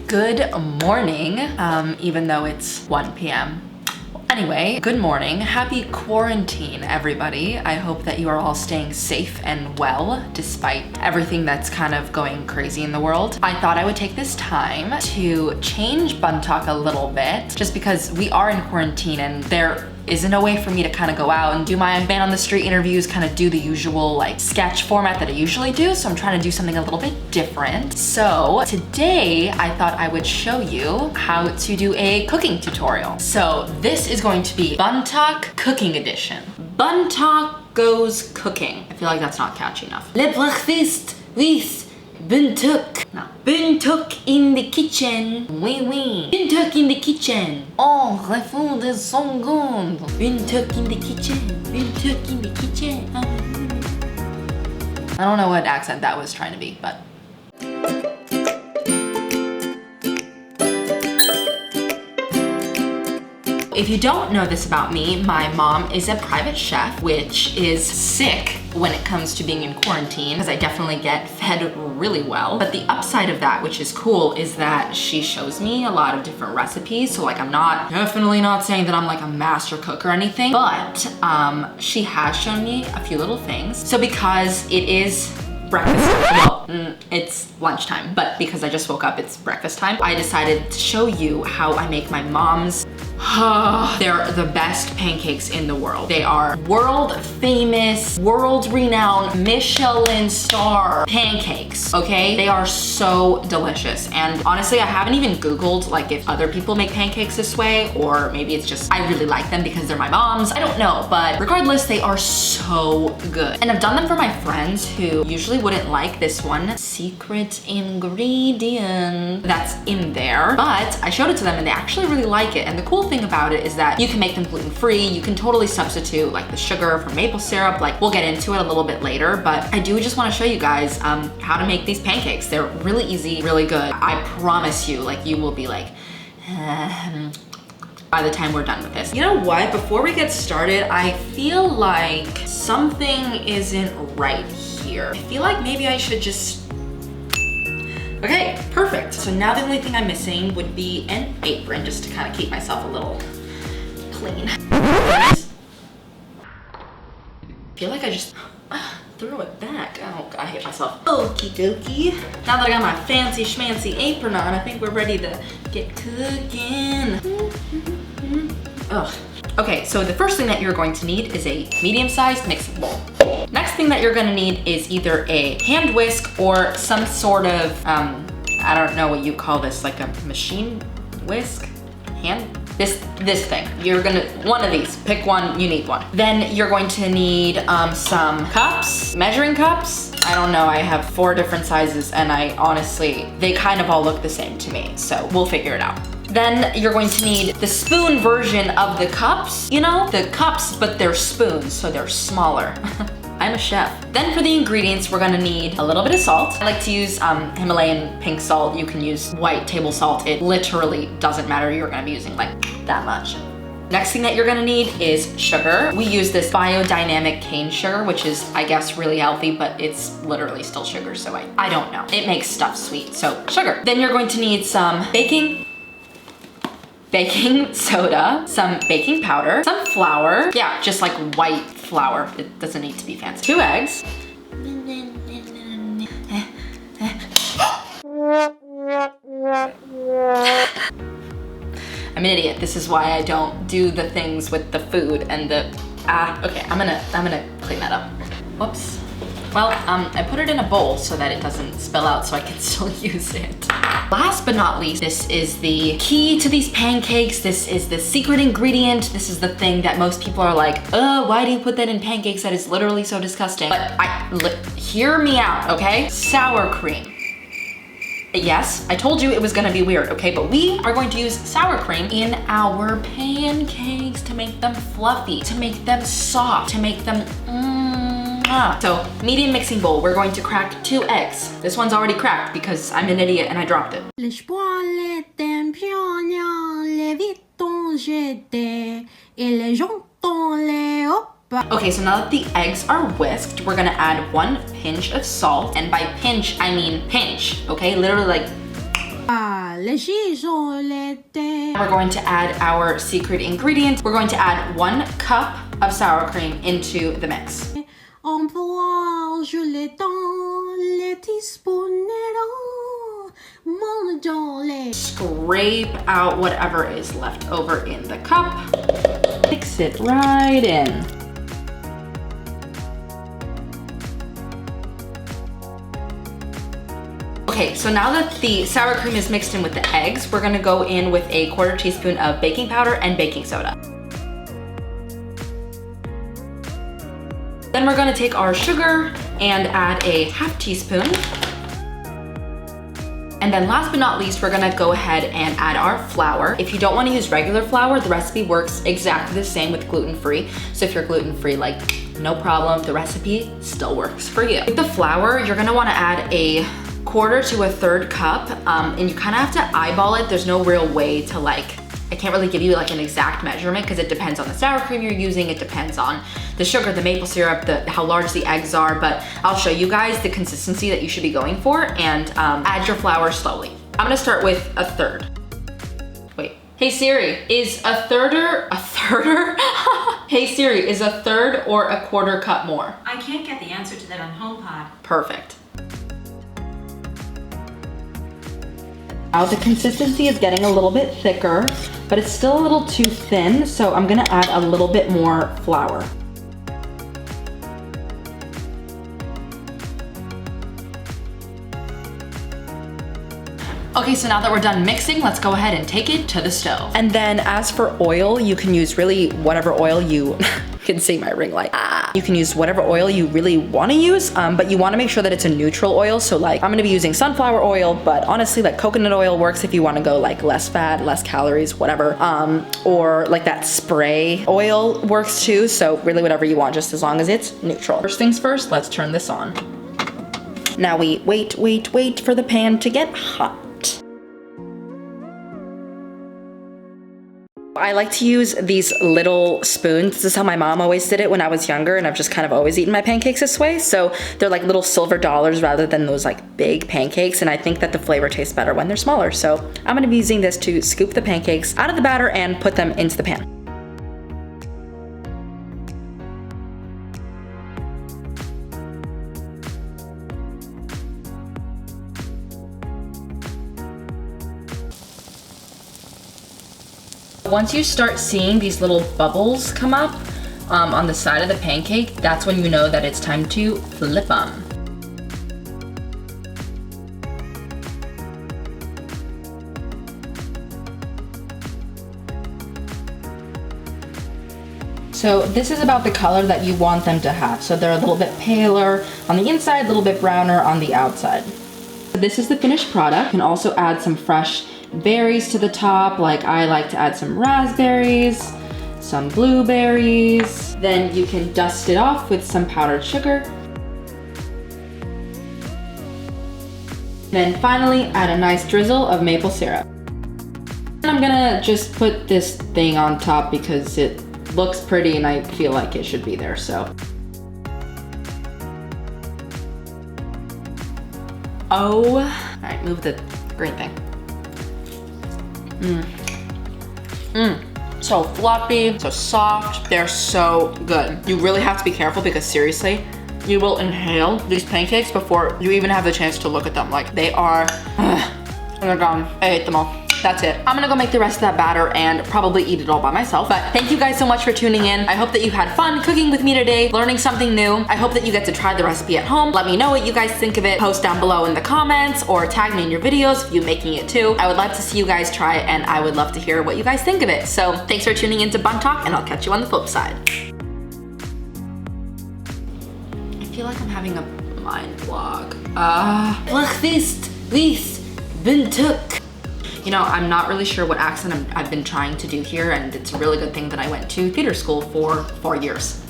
Good morning, even though it's 1 p.m. Anyway, good morning. Happy quarantine, everybody. I hope that you are all staying safe and well, despite everything that's kind of going crazy in the world. I thought I would take this time to change bun talk a little bit, just because we are in quarantine and there isn't a way for me to kind of go out and do my man on the street interviews, kind of do the usual like sketch format that I usually do. So I'm trying to do something a little bit different. So today I thought I would show you how to do a cooking tutorial. So this is going to be Bun Talk Cooking Edition. Bun Talk goes cooking. I feel like that's not catchy enough. Le breakfast with Bun Talk. No. Bun Talk in the kitchen. Oui, oui. Bun Talk in the kitchen. Oh, the food is so good. Bun Talk in the kitchen. Bun Talk in the kitchen. I don't know what accent that was trying to be, but. If you don't know this about me, my mom is a private chef, which is sick when it comes to being in quarantine, because I definitely get fed really well. But the upside of that, which is cool, is that she shows me a lot of different recipes. So like, I'm definitely not saying that I'm like a master cook or anything, but she has shown me a few little things. So because it is breakfast, well, it's lunchtime, but because I just woke up, it's breakfast time, I decided to show you how I make my mom's they're the best pancakes in the world. They are world famous, world renowned, Michelin star pancakes, okay? They are so delicious. And honestly, I haven't even Googled like if other people make pancakes this way, or maybe it's just I really like them because they're my mom's. I don't know, but regardless, they are so good. And I've done them for my friends who usually wouldn't like this one secret ingredient that's in there, but I showed it to them and they actually really like it. And the cool thing about it is that you can make them gluten-free. You can totally substitute like the sugar for maple syrup. Like, we'll get into it a little bit later, but I do just want to show you guys how to make these pancakes. They're really easy, really good. I promise you, like, you will be like, by the time we're done with this. You know what? Before we get started, I feel like something isn't right here. I feel like maybe I should just. Okay, perfect. So now the only thing I'm missing would be an apron, just to kind of keep myself a little clean. I feel like I just threw it back. Oh, I hate myself. Okie dokie. Now that I got my fancy schmancy apron on, I think we're ready to get cooking. Ugh. Okay, so the first thing that you're going to need is a medium-sized mixing bowl. Next thing that you're gonna need is either a hand whisk or some sort of, I don't know what you call this, like a machine whisk? This thing. You're gonna, one of these, pick one, you need one. Then you're going to need some cups, measuring cups. I don't know, I have 4 different sizes and I honestly, they kind of all look the same to me, so we'll figure it out. Then you're going to need the spoon version of the cups. You know, the cups, but they're spoons, so they're smaller. I'm a chef. Then for the ingredients, we're gonna need a little bit of salt. I like to use Himalayan pink salt. You can use white table salt. It literally doesn't matter. You're gonna be using like that much. Next thing that you're gonna need is sugar. We use this biodynamic cane sugar, which is, I guess, really healthy, but it's literally still sugar, so I don't know. It makes stuff sweet, so sugar. Then you're going to need some baking soda, some baking powder, some flour. Yeah, just like white flour. It doesn't need to be fancy. 2 eggs. I'm an idiot. This is why I don't do the things with the food and the, okay, I'm gonna clean that up. Whoops. Well, I put it in a bowl so that it doesn't spill out so I can still use it. Last but not least, this is the key to these pancakes. This is the secret ingredient. This is the thing that most people are like, oh, why do you put that in pancakes? That is literally so disgusting. But hear me out, okay? Sour cream. Yes, I told you it was gonna be weird, okay? But we are going to use sour cream in our pancakes to make them fluffy, to make them soft, to make them So, medium mixing bowl, we're going to crack 2 eggs. This one's already cracked because I'm an idiot and I dropped it. Okay, so now that the eggs are whisked, we're gonna add 1 pinch of salt. And by pinch, I mean pinch, okay? Literally like. We're going to add our secret ingredient. We're going to add 1 cup of sour cream into the mix. Scrape out whatever is left over in the cup. Mix it right in. Okay, so now that the sour cream is mixed in with the eggs, we're gonna go in with a 1/4 teaspoon of baking powder and baking soda. Then we're gonna take our sugar and add a 1/2 teaspoon. And then last but not least, we're gonna go ahead and add our flour. If you don't wanna use regular flour, the recipe works exactly the same with gluten-free. So if you're gluten-free, like, no problem, the recipe still works for you. With the flour, you're gonna wanna add a 1/4 to a 1/3 cup, and you kinda have to eyeball it. There's no real way to I can't really give you like an exact measurement because it depends on the sour cream you're using, it depends on the sugar, the maple syrup, how large the eggs are, but I'll show you guys the consistency that you should be going for and add your flour slowly. I'm gonna start with a 1/3. Wait, hey Siri, is a thirder? Hey Siri, is a 1/3 or a 1/4 cup more? I can't get the answer to that on HomePod. Perfect. Now the consistency is getting a little bit thicker, but it's still a little too thin, so I'm gonna add a little bit more flour. Okay, so now that we're done mixing, let's go ahead and take it to the stove. And then as for oil, you can use really whatever oil you can see my ring light. You can use whatever oil you really want to use, but you want to make sure that it's a neutral oil. So like I'm going to be using sunflower oil, but honestly like coconut oil works if you want to go like less fat, less calories, whatever. Or like that spray oil works too. So really whatever you want, just as long as it's neutral. First things first, let's turn this on. Now we wait for the pan to get hot. I like to use these little spoons. This is how my mom always did it when I was younger, and I've just kind of always eaten my pancakes this way. So they're like little silver dollars rather than those like big pancakes, and I think that the flavor tastes better when they're smaller. So I'm gonna be using this to scoop the pancakes out of the batter and put them into the pan. Once you start seeing these little bubbles come up on the side of the pancake, that's when you know that it's time to flip them. So this is about the color that you want them to have. So they're a little bit paler on the inside, a little bit browner on the outside. This is the finished product. You can also add some fresh berries to the top, like I like to add some raspberries, some blueberries. Then you can dust it off with some powdered sugar. Then finally add a nice drizzle of maple syrup. And I'm gonna just put this thing on top because it looks pretty and I feel like it should be there, so. Oh, all right, move the green thing. So fluffy, so soft. They're so good. You really have to be careful because seriously, you will inhale these pancakes before you even have the chance to look at them. Like they are, and they're gone. I ate them all. That's it. I'm gonna go make the rest of that batter and probably eat it all by myself. But thank you guys so much for tuning in. I hope that you had fun cooking with me today, learning something new. I hope that you get to try the recipe at home. Let me know what you guys think of it. Post down below in the comments or tag me in your videos if you're making it too. I would love to see you guys try it and I would love to hear what you guys think of it. So thanks for tuning into Bun Talk and I'll catch you on the flip side. I feel like I'm having a mind vlog. Fluffiest, Bun Talk. You know, I'm not really sure what accent I've been trying to do here, and it's a really good thing that I went to theater school for 4 years.